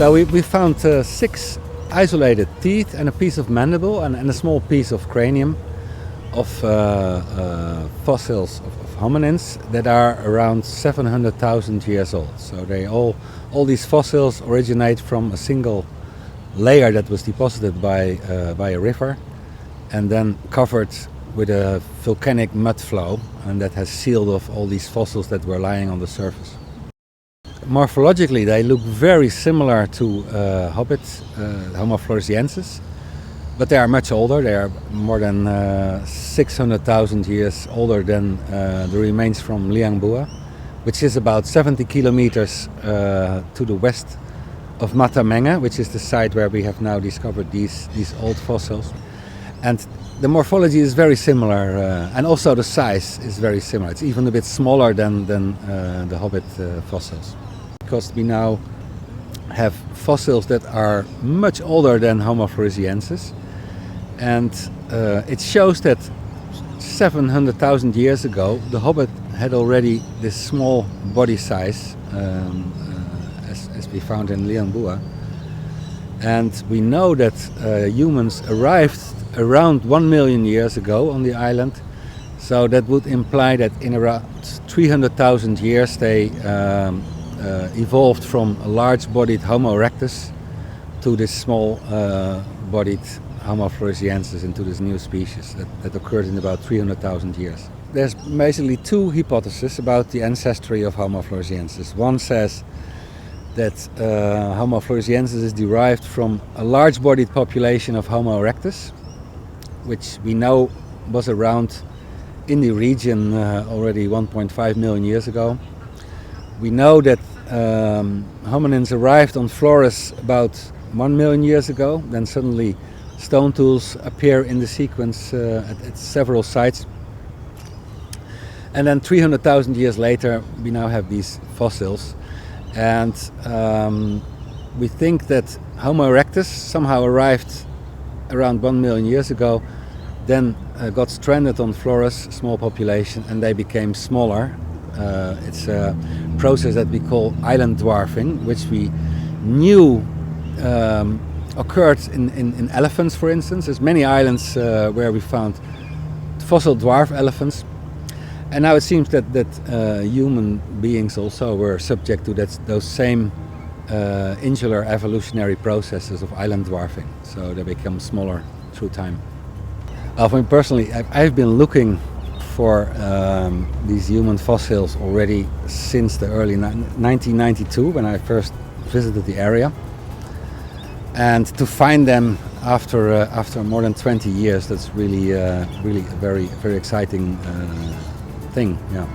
So we found 6 isolated teeth and a piece of mandible and a small piece of cranium of fossils of hominins that are around 700,000 years old. So all these fossils originate from a single layer that was deposited by a river and then covered with a volcanic mud flow, and that has sealed off all these fossils that were lying on the surface. Morphologically, they look very similar to Hobbit, Homo floresiensis, but they are much older. They are more than 600,000 years older than the remains from Liangbua, which is about 70 kilometers to the west of Matamenge, which is the site where we have now discovered these old fossils. And the morphology is very similar, and also the size is very similar. It's even a bit smaller than the Hobbit fossils. Because we now have fossils that are much older than Homo floresiensis, and it shows that 700,000 years ago the Hobbit had already this small body size, as we found in Liangbua. And we know that humans arrived around 1 million years ago on the island, so that would imply that in around 300,000 years they evolved from a large-bodied Homo erectus to this small-bodied Homo floresiensis, into this new species that occurred in about 300,000 years. There's basically 2 hypotheses about the ancestry of Homo floresiensis. One says that Homo floresiensis is derived from a large-bodied population of Homo erectus, which we know was around in the region already 1.5 million years ago. We know that hominins arrived on Flores about 1 million years ago. Then suddenly stone tools appear in the sequence at several sites. And then 300,000 years later we now have these fossils. And we think that Homo erectus somehow arrived around 1 million years ago, then got stranded on Flores, small population, and they became smaller. It's a process that we call island dwarfing, which we knew occurred in elephants, for instance. There's many islands where we found fossil dwarf elephants. And now it seems that human beings also were subject to those same insular evolutionary processes of island dwarfing. So they become smaller through time. For me personally, I've been looking for these human fossils already since the early 1992, when I first visited the area. And to find them after more than 20 years, that's really a very exciting thing. Yeah.